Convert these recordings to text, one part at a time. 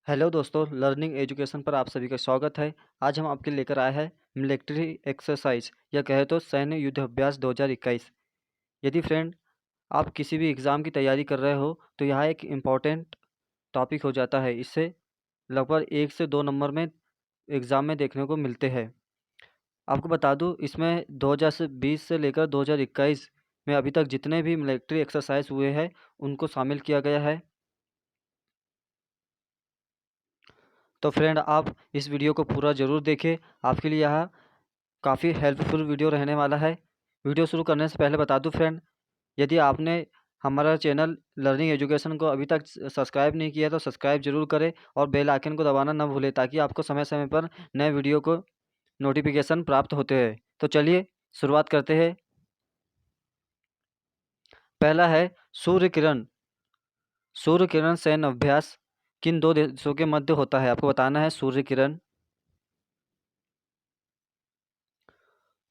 Hello दोस्तों, learning education पर आप सभी का स्वागत है। आज हम आपके लेकर आए हैं मिलिट्री एक्सरसाइज या कहे तो सैन्य युद्ध अभ्यास 2021। यदि फ्रेंड आप किसी भी एग्ज़ाम की तैयारी कर रहे हो तो यह एक इम्पॉर्टेंट टॉपिक हो जाता है। इससे लगभग 1 से 2 नंबर में एग्ज़ाम में देखने को मिलते हैं। आपको बता दूं, इसमें 2020 से लेकर 2021 में अभी तक जितने भी मिलिट्री एक्सरसाइज हुए हैं उनको शामिल किया गया है। तो फ्रेंड आप इस वीडियो को पूरा ज़रूर देखें। आपके लिए यह काफ़ी हेल्पफुल वीडियो रहने वाला है। वीडियो शुरू करने से पहले बता दूं फ्रेंड, यदि आपने हमारा चैनल लर्निंग एजुकेशन को अभी तक सब्सक्राइब नहीं किया तो सब्सक्राइब जरूर करें और बेल आइकन को दबाना न भूलें ताकि आपको समय समय पर नए वीडियो को नोटिफिकेशन प्राप्त होते हैं। तो चलिए शुरुआत करते हैं। पहला है सूर्य किरण। सूर्य किरण सैन्य अभ्यास किन दो देशों के मध्य होता है? आपको बताना है सूर्य किरण।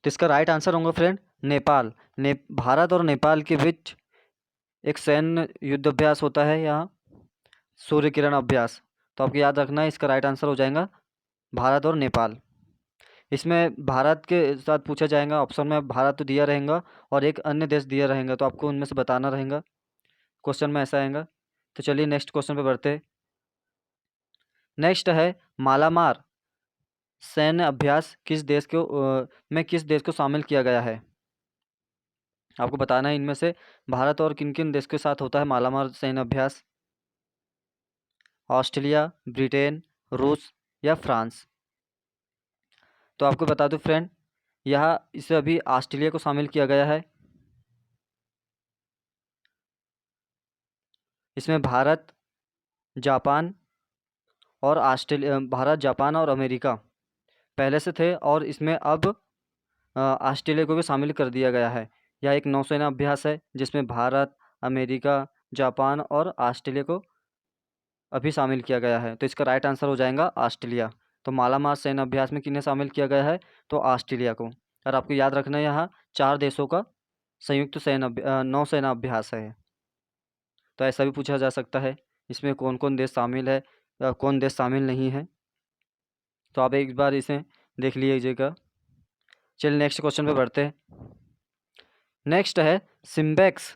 तो इसका राइट आंसर होगा फ्रेंड नेपाल। भारत और नेपाल के बीच एक सैन्य युद्ध अभ्यास होता है यहाँ, सूर्य किरण अभ्यास। तो आपको याद रखना है, इसका राइट आंसर हो जाएगा भारत और नेपाल। इसमें भारत के साथ पूछा जाएगा, ऑप्शन में भारत तो दिया रहेगा और एक अन्य देश दिया रहेगा, तो आपको उनमें से बताना रहेगा। क्वेश्चन में ऐसा आएगा। तो चलिए नेक्स्ट क्वेश्चन पे बढ़ते हैं। नेक्स्ट है मालामार सैन्य अभ्यास किस देश को में किस देश को शामिल किया गया है? आपको बताना है इनमें से भारत और किन किन देश के साथ होता है मालामार सैन्य अभ्यास। ऑस्ट्रेलिया, ब्रिटेन, रूस या फ्रांस। तो आपको बता दूं फ्रेंड, इसे अभी ऑस्ट्रेलिया को शामिल किया गया है। इसमें भारत, जापान और भारत, जापान और अमेरिका पहले से थे और इसमें अब ऑस्ट्रेलिया को भी शामिल कर दिया गया है। यह एक नौसेना अभ्यास है जिसमें भारत, अमेरिका, जापान और ऑस्ट्रेलिया को अभी शामिल किया गया है। तो इसका राइट आंसर हो जाएगा ऑस्ट्रेलिया। तो मालामार सैन्य अभ्यास में किन्हें शामिल किया गया है? तो ऑस्ट्रेलिया को। और आपको याद रखना है, यहाँ 4 देशों का संयुक्त नौसेना अभ्यास है। तो ऐसा भी पूछा जा सकता है इसमें कौन कौन देश शामिल है, कौन देश शामिल नहीं है। तो आप एक बार इसे देख लीजिएगा। चलिए नेक्स्ट क्वेश्चन पे बढ़ते हैं। नेक्स्ट है सिम्बेक्स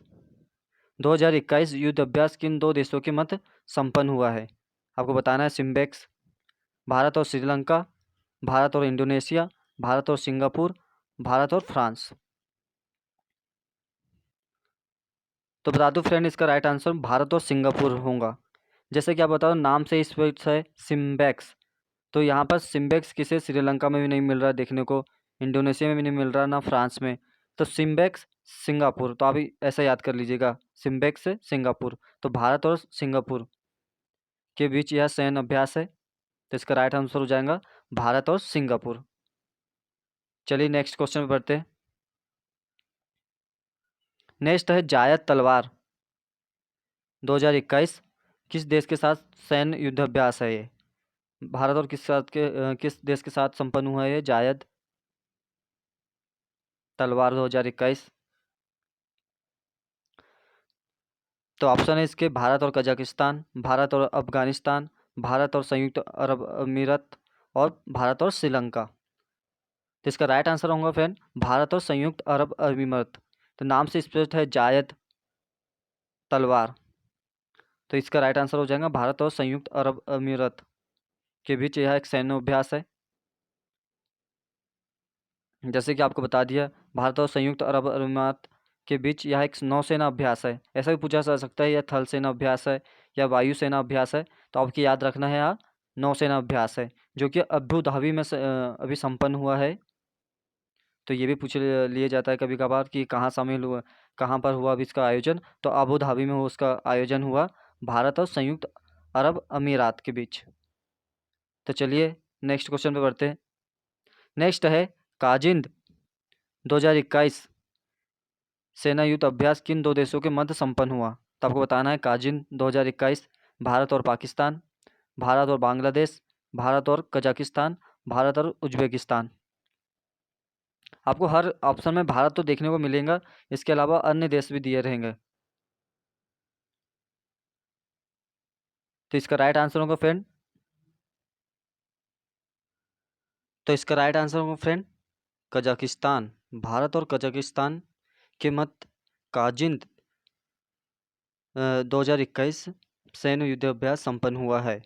2021 युद्ध अभ्यास किन दो देशों के मध्य संपन्न हुआ है? आपको बताना है सिम्बेक्स भारत और श्रीलंका, भारत और इंडोनेशिया, भारत और सिंगापुर, भारत और फ्रांस। तो बता दूं फ्रेंड, इसका राइट आंसर भारत और सिंगापुर होगा। जैसे कि आप बताओ, नाम से इस वर्ड है सिम्बेक्स। तो यहाँ पर सिम्बेक्स किसे श्रीलंका में भी नहीं मिल रहा देखने को, इंडोनेशिया में भी नहीं मिल रहा, ना फ्रांस में। तो सिम्बेक्स सिंगापुर। तो आप ऐसा याद कर लीजिएगा, सिम्बेक्स से सिंगापुर। तो भारत और सिंगापुर के बीच यह सैन्य अभ्यास है। तो इसका राइट आंसर हो जाएगा भारत और सिंगापुर। चलिए नेक्स्ट क्वेश्चन पे बढ़ते हैं। नेक्स्ट है जायद तलवार 2021 किस देश के साथ सैन्य युद्ध अभ्यास है? ये भारत और किस देश के साथ संपन्न हुआ है ये जायद तलवार 2021? तो ऑप्शन है इसके भारत और कजाकिस्तान, भारत और अफगानिस्तान, भारत और संयुक्त अरब अमीरत और भारत और श्रीलंका। तो इसका राइट आंसर होगा फ्रेंड भारत और संयुक्त अरब अमीरत। तो नाम से स्पष्ट है जायद तलवार। तो इसका राइट आंसर हो जाएगा भारत और संयुक्त अरब अमीरत के बीच यह एक सैन्य अभ्यास है। जैसे कि आपको बता दिया, भारत और संयुक्त अरब अमीरात के बीच यह एक नौसेना अभ्यास है। ऐसा भी पूछा जा सकता है यह थल सेना अभ्यास है या वायुसेना अभ्यास है। तो आपको याद रखना है यहाँ नौसेना अभ्यास है, जो कि अबू धाबी में अभी संपन्न हुआ है। तो ये भी पूछ लिया जाता है कभी कभार कि कहाँ शामिल हुआ, कहाँ पर हुआ अभी इसका आयोजन। तो अबू धाबी में उसका आयोजन हुआ, भारत और संयुक्त अरब अमीरात के बीच। तो चलिए नेक्स्ट क्वेश्चन पे बढ़ते हैं। नेक्स्ट है काजिंद 2021 सेना युद्ध अभ्यास किन दो देशों के मध्य संपन्न हुआ? तो आपको बताना है काजिन 2021 भारत और पाकिस्तान, भारत और बांग्लादेश, भारत और कजाकिस्तान, भारत और उज्बेकिस्तान। आपको हर ऑप्शन में भारत तो देखने को मिलेगा, इसके अलावा अन्य देश भी दिए रहेंगे। तो इसका राइट आंसर होगा फ्रेंड तो इसका राइट आंसर होगा फ्रेंड कजाकिस्तान। भारत और कजाकिस्तान के मध्य काजिंद 2021 सैन्य युद्धाभ्यास संपन्न हुआ है।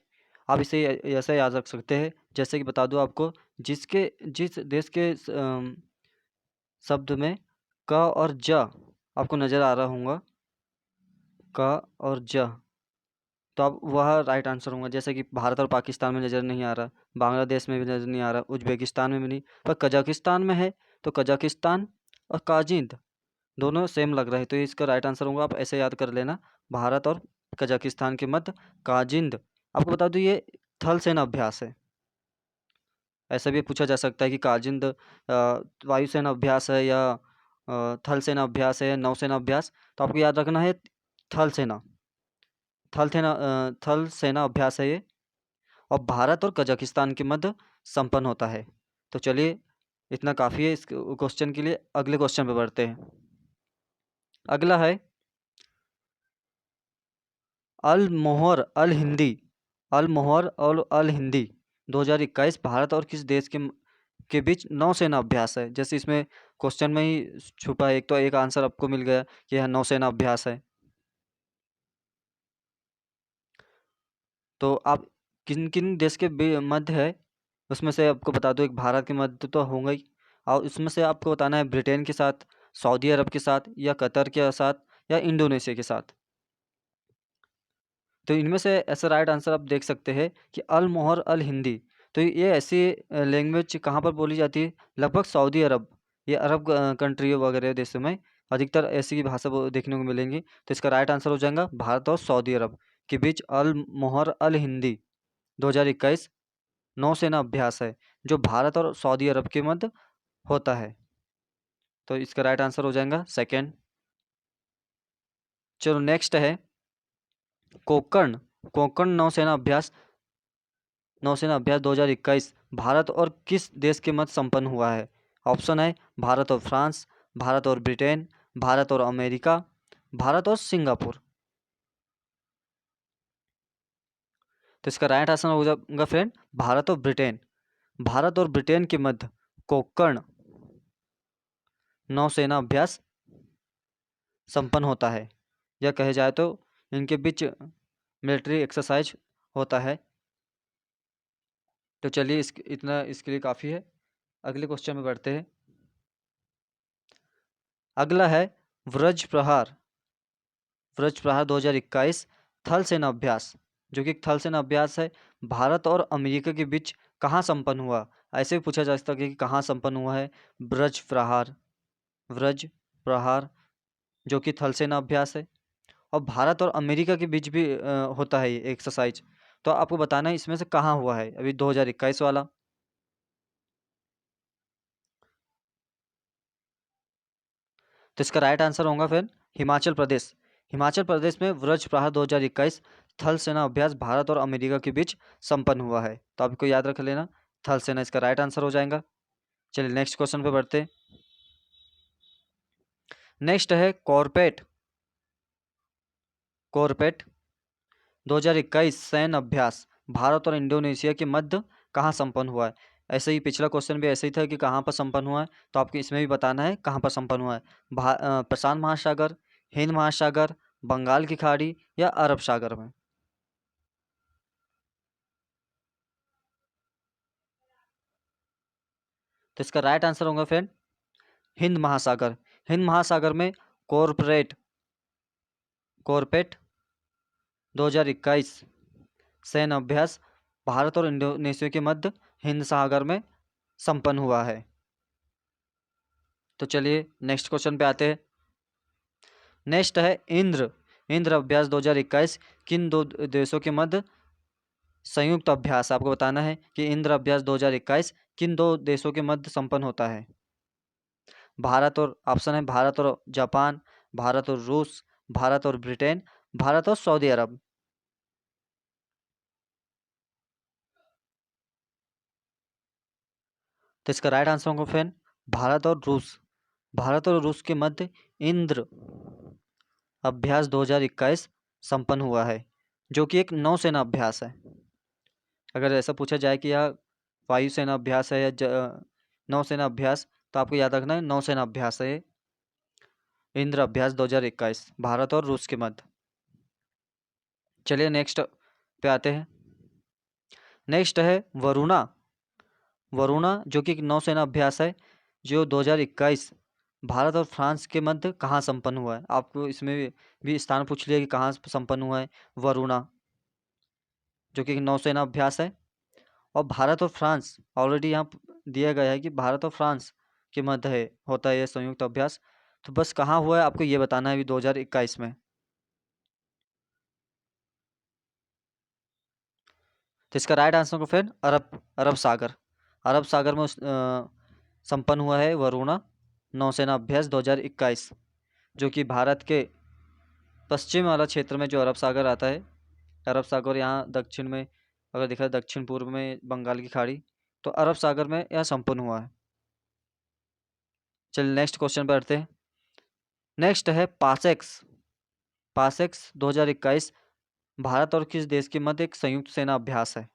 आप इसे ऐसा याद रख सकते हैं, जैसे कि बता दूं आपको, जिस देश के शब्द में क और ज आपको नज़र आ रहा होगा, क और ज, तो अब वह राइट आंसर होगा। जैसे कि भारत और पाकिस्तान में नज़र नहीं आ रहा, बांग्लादेश में भी नज़र नहीं आ रहा, उज्बेकिस्तान में भी नहीं, पर कजाकिस्तान में है। तो कजाकिस्तान और काजिंद दोनों सेम लग रहे हैं, तो इसका राइट आंसर होगा। आप ऐसे याद कर लेना, भारत और कजाकिस्तान के मध्य काजिंद। आपको बता दूं ये थल सेना अभ्यास है। ऐसा भी पूछा जा सकता है कि काजिंद वायुसेना अभ्यास है या थल सेना अभ्यास है, नौसेना अभ्यास। तो आपको याद रखना है थल सेना, थल सेना अभ्यास है ये, और भारत और कजाकिस्तान के मध्य संपन्न होता है। तो चलिए, इतना काफ़ी है इस क्वेश्चन के लिए। अगले क्वेश्चन पे बढ़ते हैं। अगला है अल मोहर अल हिंदी, अल मोहर और अल हिंदी 2021 भारत और किस देश के बीच नौसेना अभ्यास है। जैसे इसमें क्वेश्चन में ही छुपा है, एक तो एक आंसर आपको मिल गया कि यह नौसेना अभ्यास है। तो आप किन किन देश के मध्य है, उसमें से आपको बता दो, एक भारत के मध्य तो होगा ही, और उसमें से आपको बताना है ब्रिटेन के साथ, सऊदी अरब के साथ, या कतर के साथ, या इंडोनेशिया के साथ। तो इनमें से ऐसा राइट आंसर आप देख सकते हैं कि अल मोहर अल हिंदी। तो ये ऐसी लैंग्वेज कहाँ पर बोली जाती है, लगभग सऊदी अरब, ये अरब कंट्री वगैरह देशों में अधिकतर ऐसी भाषा देखने को मिलेंगी। तो इसका राइट आंसर हो जाएगा भारत और सऊदी अरब के बीच अल मोहर अल हिंदी 2021 नौसेना अभ्यास है, जो भारत और सऊदी अरब के मध्य होता है। तो इसका राइट आंसर हो जाएगा सेकेंड। चलो नेक्स्ट है कोकर्ण, कोकर्ण नौसेना अभ्यास 2021 भारत और किस देश के मध्य संपन्न हुआ है। ऑप्शन है भारत और फ्रांस, भारत और ब्रिटेन, भारत और अमेरिका, भारत और सिंगापुर। तो इसका राइट आंसर हो जाएगा फ्रेंड भारत और ब्रिटेन। भारत और ब्रिटेन के मध्य कोकर्ण नौसेना अभ्यास संपन्न होता है, या कहे जाए तो इनके बीच मिलिट्री एक्सरसाइज होता है। तो चलिए इतना इसके लिए काफ़ी है। अगले क्वेश्चन में बढ़ते हैं। अगला है व्रज प्रहार, व्रज प्रहार 2021 थल सेना अभ्यास, जो कि एक थल सेना अभ्यास है, भारत और अमेरिका के बीच कहाँ संपन्न हुआ। ऐसे भी पूछा जा सकता है कि कहाँ संपन्न हुआ है व्रज प्रहार, व्रज प्रहार जो कि थल सेना अभ्यास है, और भारत और अमेरिका के बीच भी होता है ये एक्सरसाइज। तो आपको बताना है इसमें से कहाँ हुआ है अभी 2021 वाला। तो इसका राइट आंसर होगा फिर हिमाचल प्रदेश। हिमाचल प्रदेश में व्रज प्रहार 2021 थल सेना अभ्यास भारत और अमेरिका के बीच संपन्न हुआ है। तो आपको याद रख लेना, थल सेना इसका राइट आंसर हो जाएगा। चलिए नेक्स्ट क्वेश्चन पे बढ़ते। नेक्स्ट है कॉर्पेट, कॉर्पेट 2021 सैन्य अभ्यास भारत और इंडोनेशिया के मध्य कहाँ संपन्न हुआ है। ऐसे ही पिछला क्वेश्चन भी ऐसे ही था कि कहाँ पर संपन्न हुआ है, तो आपको इसमें भी बताना है कहाँ पर संपन्न हुआ है। प्रशांत महासागर, हिंद महासागर, बंगाल की खाड़ी, या अरब सागर में। तो इसका राइट आंसर होगा फ्रेंड हिंद महासागर। हिंद महासागर में कॉर्पोरेट कॉर्पेट 2021 सैन्य अभ्यास भारत और इंडोनेशिया के मध्य हिंद सागर में संपन्न हुआ है। तो चलिए नेक्स्ट क्वेश्चन पे आते हैं। नेक्स्ट है इंद्र, इंद्र अभ्यास 2021 किन दो देशों के मध्य संयुक्त अभ्यास। आपको बताना है कि इंद्र अभ्यास 2021 किन दो देशों के मध्य संपन्न होता है। भारत और, ऑप्शन है भारत और जापान, भारत और रूस, भारत और ब्रिटेन, भारत और सऊदी अरब। तो इसका राइट आंसर होगा फ्रेंड भारत और रूस। भारत और रूस के मध्य इंद्र अभ्यास 2021 संपन्न हुआ है, जो कि एक नौसेना अभ्यास है। अगर ऐसा पूछा जाए कि यह वायुसेना अभ्यास है या नौसेना अभ्यास, तो आपको याद रखना है नौसेना अभ्यास है। इंद्र अभ्यास 2021 भारत और रूस के मध्य। चलिए नेक्स्ट पे आते हैं। नेक्स्ट है वरुणा। वरुणा जो कि एक नौसेना अभ्यास है जो 2021 भारत और फ्रांस के मध्य कहाँ संपन्न हुआ है। आपको इसमें भी स्थान पूछ लिया कि कहाँ संपन्न हुआ है। वरुणा जो कि एक नौसेना अभ्यास है, और भारत और फ्रांस ऑलरेडी यहाँ दिया गया है कि भारत और फ्रांस के मध्य है होता है यह संयुक्त अभ्यास। तो बस कहाँ हुआ है आपको ये बताना है अभी 2021 में। तो इसका राइट आंसर को फ्रेंड अरब अरब सागर, अरब सागर में संपन्न हुआ है वरुणा नौसेना अभ्यास 2021, जो कि भारत के पश्चिम वाला क्षेत्र में जो अरब सागर आता है, अरब सागर यहाँ दक्षिण में अगर देखा दक्षिण पूर्व में बंगाल की खाड़ी, तो अरब सागर में यह संपन्न हुआ है। चलिए नेक्स्ट क्वेश्चन पर बढ़ते हैं। नेक्स्ट है पासेक्स। पासेक्स 2021 भारत और किस देश के मध्य एक संयुक्त सेना अभ्यास है।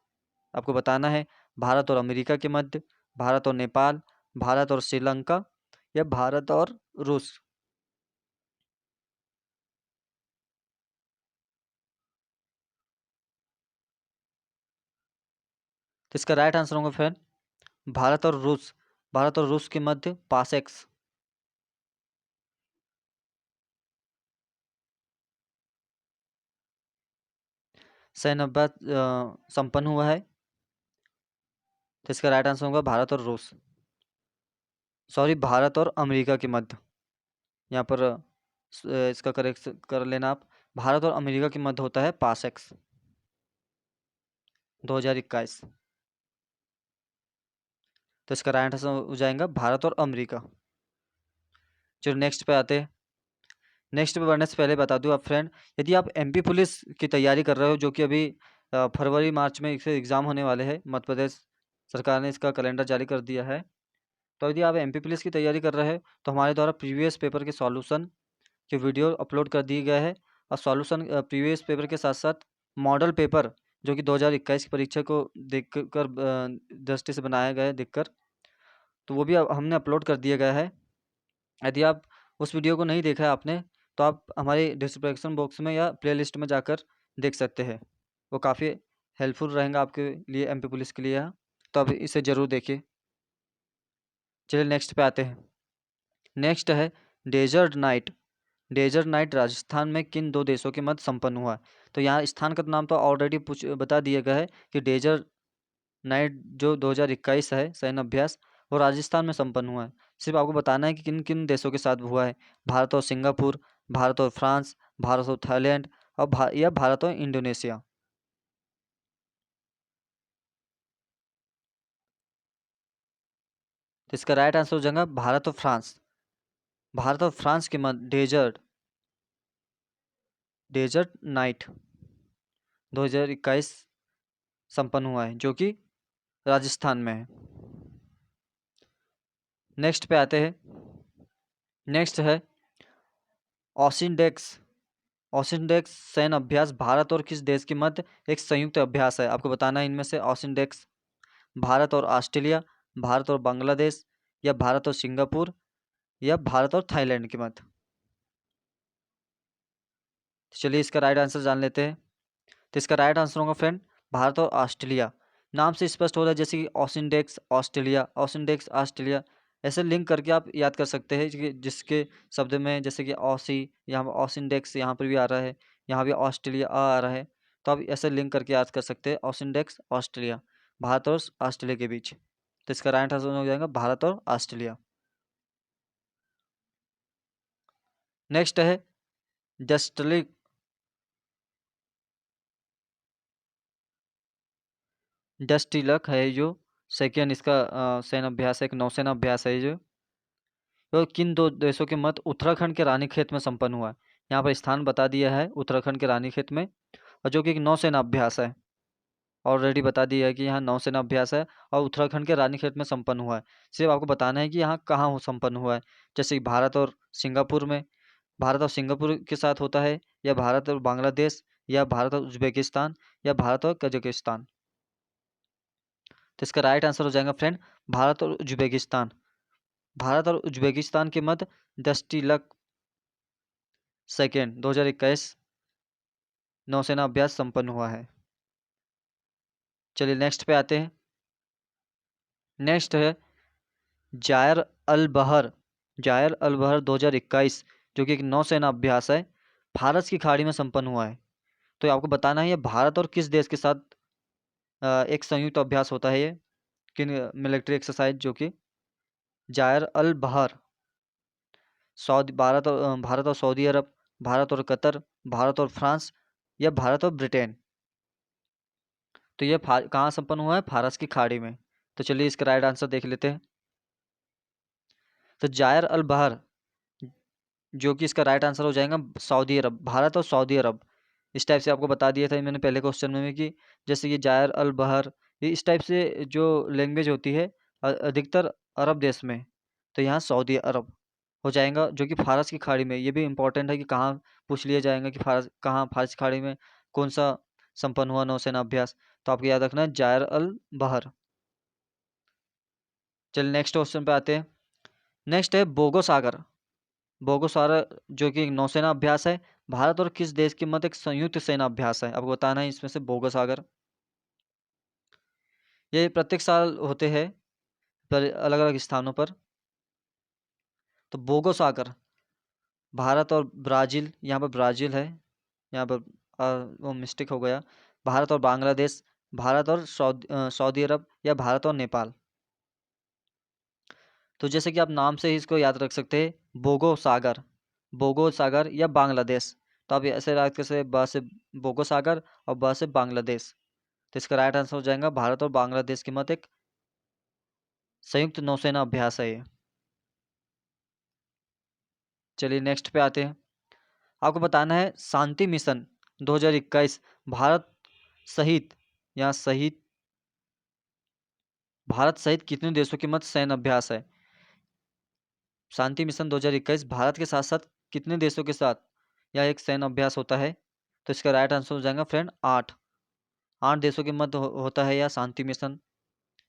आपको बताना है भारत और अमेरिका के मध्य, भारत और नेपाल, भारत और श्रीलंका, या भारत और रूस। तो इसका राइट आंसर होगा फ्रेंड भारत और रूस, भारत और रूस के मध्य पासेक्स सैन्य अभ्यास संपन्न हुआ है। तो इसका राइट आंसर होगा भारत और रूस, सॉरी भारत और अमेरिका के मध्य। यहाँ पर इसका करेक्ट कर लेना आप, भारत और अमेरिका के मध्य होता है पासेक्स 2021। तो इसका राइट आंसर हो जाएगा भारत और अमेरिका। चलो नेक्स्ट पे आते हैं। नेक्स्ट पे बढ़ने से पहले बता दूं आप फ्रेंड, यदि आप एमपी पुलिस की तैयारी कर रहे हो, जो कि अभी फरवरी मार्च में इससे एग्ज़ाम होने वाले हैं, मध्य प्रदेश सरकार ने इसका कैलेंडर जारी कर दिया है। तो यदि आप एमपी पुलिस की तैयारी कर रहे हैं तो हमारे द्वारा प्रीवियस पेपर के सॉल्यूशन के वीडियो अपलोड कर दिए गए हैं, और सॉल्यूशन प्रीवियस पेपर के साथ साथ मॉडल पेपर जो कि 2021 की परीक्षा को देख कर दृष्टि से बनाया गया है देखकर, तो वो भी हमने अपलोड कर दिया गया है। यदि आप उस वीडियो को नहीं देखा है आपने, तो आप हमारे डिस्क्रिप्शन बॉक्स में या प्लेलिस्ट में जाकर देख सकते हैं। वो काफ़ी हेल्पफुल रहेगा आपके लिए एमपी पुलिस के लिए, तो आप इसे ज़रूर देखिए। चलिए नेक्स्ट पे आते हैं। नेक्स्ट है desert night. Desert night Rajasthan में किन दो देशों के मध्य संपन्न हुआ। तो यहाँ स्थान का नाम तो ऑलरेडी बता दिया गया है कि डेजर्ट नाइट जो 2021 है सैन्य अभ्यास, वो राजस्थान में संपन्न हुआ है। सिर्फ आपको बताना है कि किन किन देशों के साथ हुआ है। भारत और सिंगापुर, भारत और फ्रांस, भारत और थाईलैंड, और या भारत और इंडोनेशिया। तो इसका राइट आंसर हो जाएगा भारत और फ्रांस। भारत और फ्रांस के मध्य डेजर्ट डेजर्ट नाइट 2021 संपन्न हुआ है, जो कि राजस्थान में है। नेक्स्ट पे आते हैं। नेक्स्ट है ऑसिनडेक्स। ऑसिनडेक्स सैन्य अभ्यास भारत और किस देश के मध्य एक संयुक्त अभ्यास है। आपको बताना है इनमें से ऑसिनडेक्स भारत और ऑस्ट्रेलिया, भारत और बांग्लादेश, या भारत और सिंगापुर, या भारत और थाईलैंड के मध्य। चलिए इसका राइट आंसर जान लेते हैं। तो इसका राइट आंसर होगा फ्रेंड भारत और ऑस्ट्रेलिया। नाम से स्पष्ट हो रहा है जैसे कि ऑसिनडेक्स ऑस्ट्रेलिया, ऑसिनडेक्स ऑस्ट्रेलिया, ऐसे लिंक करके आप याद कर सकते हैं कि जिसके शब्द में जैसे कि ऑसी, यहाँ पर ऑसिनडेक्स यहाँ पर भी आ रहा है, यहाँ भी ऑस्ट्रेलिया आ रहा है, तो आप ऐसे लिंक करके याद कर सकते हैं ऑसिनडेक्स ऑस्ट्रेलिया, भारत और ऑस्ट्रेलिया के बीच। तो इसका राइट आंसर हो जाएगा भारत और ऑस्ट्रेलिया। नेक्स्ट है डस्टलिक। डस्टिलक है जो सेकेंड इसका सैन्य अभ्यास है, एक नौसेना अभ्यास है जो, तो किन दो देशों के मध्य उत्तराखंड के रानीखेत में संपन्न हुआ है। यहाँ पर स्थान बता दिया है उत्तराखंड के रानीखेत में, और जो कि एक नौसेना अभ्यास है, ऑलरेडी बता दिया है कि यहाँ नौसेना अभ्यास है और उत्तराखंड के रानीखेत में संपन्न हुआ है। सिर्फ आपको बताना है कि यहाँ कहाँ संपन्न हुआ है, जैसे कि भारत और सिंगापुर में, भारत और सिंगापुर के साथ होता है, या भारत और बांग्लादेश, या भारत और उज्बेकिस्तान, या भारत और कजाकिस्तान। तो इसका राइट आंसर हो जाएगा फ्रेंड भारत और उज्बेकिस्तान। भारत और उज्बेकिस्तान के मध्य 10 तिलक सेकेंड 2021 नौसेना अभ्यास संपन्न हुआ है। चलिए नेक्स्ट पे आते हैं। नेक्स्ट है जायर अल बहर। जायर अल बहर 2021 जो कि एक नौसेना अभ्यास है, फारस की खाड़ी में संपन्न हुआ है। तो आपको बताना है ये भारत और किस देश के साथ एक संयुक्त अभ्यास होता है, ये किन मिलिट्री एक्सरसाइज, जो कि जायर अल बहर सऊदी भारत और सऊदी अरब, भारत और कतर, भारत और फ्रांस या भारत और ब्रिटेन। तो ये कहाँ संपन्न हुआ है? फारस की खाड़ी में। तो चलिए इसका राइट आंसर देख लेते हैं। तो जायर अल बहर जो कि इसका राइट आंसर हो जाएगा सऊदी अरब, भारत और सऊदी अरब। इस टाइप से आपको बता दिया था मैंने पहले क्वेश्चन में कि जैसे ये जायर अल बहर, ये इस टाइप से जो लैंग्वेज होती है अधिकतर अरब देश में, तो यहाँ सऊदी अरब हो जाएगा जो कि फारस की खाड़ी में। ये भी इम्पोर्टेंट है कि कहाँ पूछ लिया जाएगा कि फारस की खाड़ी में कौन सा संपन्न हुआ नौसेना अभ्यास। तो आपको याद रखना है जायर अल बहर। चलिए नेक्स्ट क्वेश्चन पे आते हैं। नेक्स्ट है बोगो सागर। बोगो सागर जो कि एक नौसेना अभ्यास है, भारत और किस देश के मध्य एक संयुक्त सेना अभ्यास है। आपको बताना है इसमें से बोगो सागर। ये प्रत्येक साल होते हैं पर अलग अलग स्थानों पर। तो बोगो सागर भारत और ब्राज़ील, यहाँ पर ब्राज़ील है, यहाँ पर वो मिस्टेक हो गया, भारत और बांग्लादेश, भारत और सऊदी अरब या भारत और नेपाल। तो जैसे कि आप नाम से ही इसको याद रख सकते हैं, बोगो सागर या बांग्लादेश। तो आप ऐसे याद कर सकते, ब से बोगो सागर और ब से बांग्लादेश। तो इसका राइट आंसर हो जाएगा भारत और बांग्लादेश के मध्य एक संयुक्त नौसेना अभ्यास है ये। चलिए नेक्स्ट पे आते हैं। आपको बताना है शांति मिशन 2021 भारत सहित यहाँ सहित भारत सहित कितने देशों के मध्य सैन्य अभ्यास है। शांति मिशन 2021 भारत के साथ साथ कितने देशों के साथ यह एक सैन्य अभ्यास होता है। तो इसका राइट आंसर हो जाएगा फ्रेंड 8 देशों के मध्य होता है यह शांति मिशन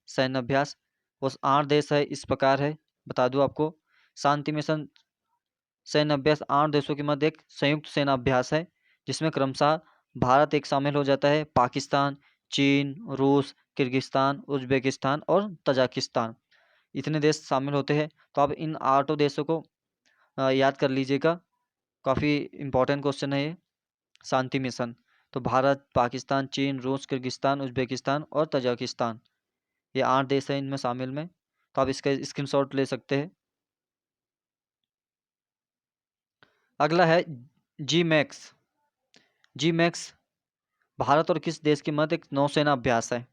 सैन्य अभ्यास। वो 8 देश है, इस प्रकार है, बता दूं आपको। शांति मिशन सैन्य अभ्यास 8 देशों के मध्य एक संयुक्त सेना अभ्यास है, जिसमें क्रमशः भारत एक शामिल हो जाता है, पाकिस्तान, चीन, रूस, किर्गिस्तान, उज्बेकिस्तान और तजाकिस्तान, इतने देश शामिल होते हैं। तो आप इन 8 देशों को याद कर लीजिएगा, काफ़ी इम्पोर्टेंट क्वेश्चन है ये शांति मिशन। तो भारत, पाकिस्तान, चीन, रूस, किर्गिस्तान, उज्बेकिस्तान और तजाकिस्तान, ये 8 देश हैं इनमें शामिल में। तो आप इसका स्क्रीनशॉट ले सकते हैं। अगला है जी मैक्स भारत और किस देश के मध्य एक नौसेना अभ्यास है।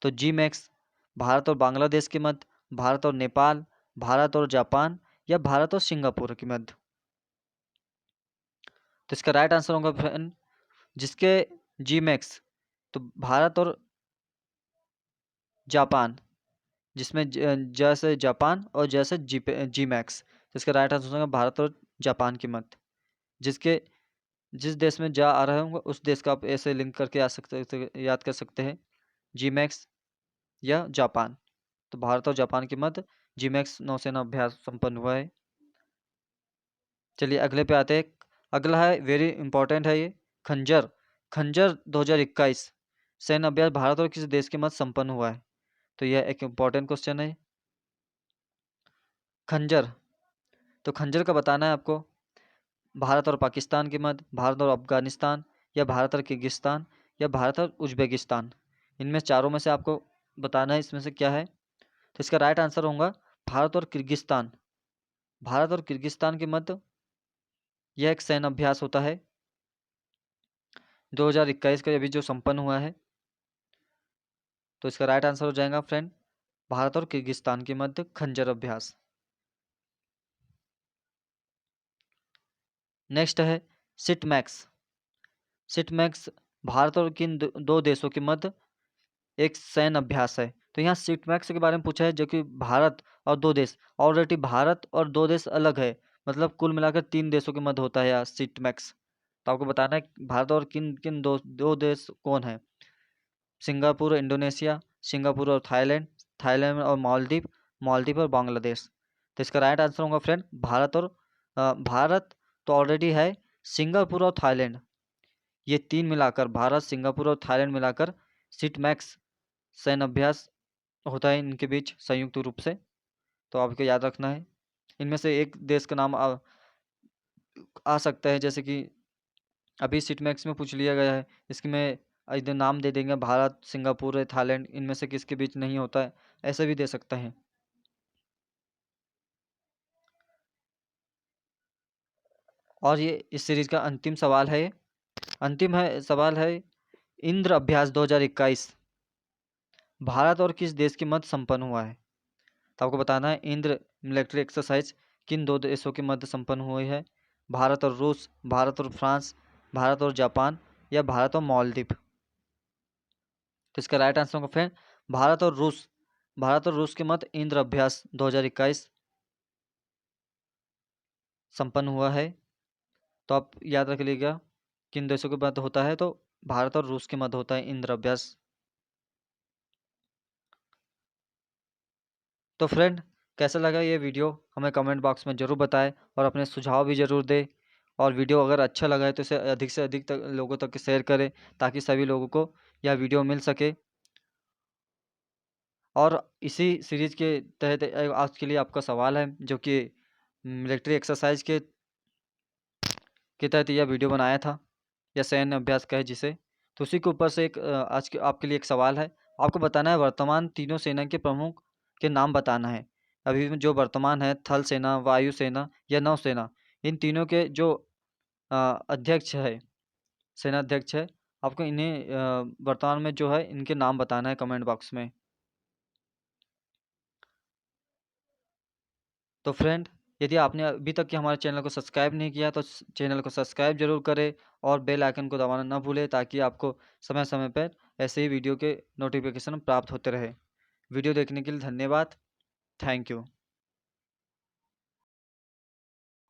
तो जी मैक्स भारत और बांग्लादेश के मध्य, भारत और नेपाल, भारत और जापान या भारत और सिंगापुर के मध्य। तो इसका राइट आंसर होगा फ्रेंड जिसके जी मैक्स, तो भारत और जापान, जिसमें जैसे जापान और जैसे जी मैक्स। तो इसका राइट आंसर होगा भारत और जापान के मध्य। जिस देश में जा आ रहे होंगे उस देश का आप ऐसे लिंक करके याद कर सकते हैं, जी मैक्स या जापान। तो भारत और जापान के मध्य जी मैक्स नौसेना अभ्यास संपन्न हुआ है। चलिए अगले पे आते हैं। अगला है वेरी इंपॉर्टेंट है ये, खंजर 2021 सैन्य अभ्यास भारत और किस देश के मध्य संपन्न हुआ है। तो यह एक इम्पॉर्टेंट क्वेश्चन है। खंजर, तो खंजर का बताना है आपको, भारत और पाकिस्तान के मध्य, भारत और अफगानिस्तान या भारत और किर्गिस्तान या भारत और उज्बेकिस्तान, इनमें चारों में से आपको बताना है इसमें से क्या है। तो इसका राइट आंसर होगा भारत और किर्गिस्तान। भारत और किर्गिस्तान के मध्य यह एक सैन्य अभ्यास होता है 2021 का अभी जो संपन्न हुआ है। तो इसका राइट आंसर हो जाएगा फ्रेंड भारत और किर्गिस्तान के मध्य खंजर अभ्यास। नेक्स्ट है सिटमैक्स भारत और किन दो देशों के मध्य एक सैन्य अभ्यास है। तो यहाँ सिटमैक्स के बारे में पूछा है, जो कि भारत और 2 देश, ऑलरेडी भारत और 2 देश अलग है, मतलब कुल मिलाकर 3 देशों के मध्य होता है यहाँ सिटमैक्स। तो आपको बताना है भारत और किन किन दो देश कौन है। सिंगापुर, इंडोनेशिया, सिंगापुर और थाईलैंड, थाईलैंड और मालदीव, मालदीव और बांग्लादेश। तो इसका राइट आंसर होगा फ्रेंड भारत और भारत तो ऑलरेडी है, सिंगापुर और थाईलैंड, ये तीन मिलाकर, भारत, सिंगापुर और थाईलैंड मिलाकर सिट मैक्स सैन्य अभ्यास होता है इनके बीच संयुक्त रूप से। तो आपको याद रखना है, इनमें से एक देश का नाम आ सकता है, जैसे कि अभी सिट मैक्स में पूछ लिया गया है, इसकी में इधर नाम दे देंगे भारत, सिंगापुर, थाईलैंड, इनमें से किसके बीच नहीं होता है, ऐसे भी दे सकते हैं। और ये इस सीरीज का अंतिम सवाल है, अंतिम है सवाल है, इंद्र अभ्यास 2021 भारत और किस देश के मध्य संपन्न हुआ है? तो आपको बताना है इंद्र मिलिट्री एक्सरसाइज किन दो देशों के मध्य संपन्न हुई है? भारत और रूस, भारत और फ्रांस, भारत और जापान, या भारत और मालदीव। तो इसका राइट आंसर होगा फ्रेंड भारत और रूस, भारत और रूस के मध्य इंद्र अभ्यास 2021 संपन्न हुआ है। तो आप याद रख लीजिएगा किन देशों के मध्य होता है, तो भारत और रूस के मध्य होता है इंद्र अभ्यास। तो फ्रेंड कैसा लगा ये वीडियो हमें कमेंट बॉक्स में ज़रूर बताएं और अपने सुझाव भी ज़रूर दें। और वीडियो अगर अच्छा लगा है तो इसे अधिक से अधिक तक लोगों तक शेयर करें ताकि सभी लोगों को यह वीडियो मिल सके। और इसी सीरीज के तहत आज के लिए आपका सवाल है, जो कि मिलिट्री एक्सरसाइज के तहत यह वीडियो बनाया था, या सैन्य अभ्यास कहे जिसे। तो उसी के ऊपर से एक आज के आपके लिए एक सवाल है, आपको बताना है वर्तमान तीनों सेना के प्रमुख के नाम बताना है। अभी में जो वर्तमान है थल सेना, वायु सेना या नौसेना, इन तीनों के जो अध्यक्ष है, सेना अध्यक्ष है, आपको इन्हें वर्तमान में जो है इनके नाम बताना है कमेंट बॉक्स में। तो फ्रेंड यदि आपने अभी तक के हमारे चैनल को सब्सक्राइब नहीं किया तो चैनल को सब्सक्राइब जरूर करें और बेल आइकन को दबाना ना भूलें ताकि आपको समय समय पर ऐसे ही वीडियो के नोटिफिकेशन प्राप्त होते रहे। वीडियो देखने के लिए धन्यवाद। Thank you.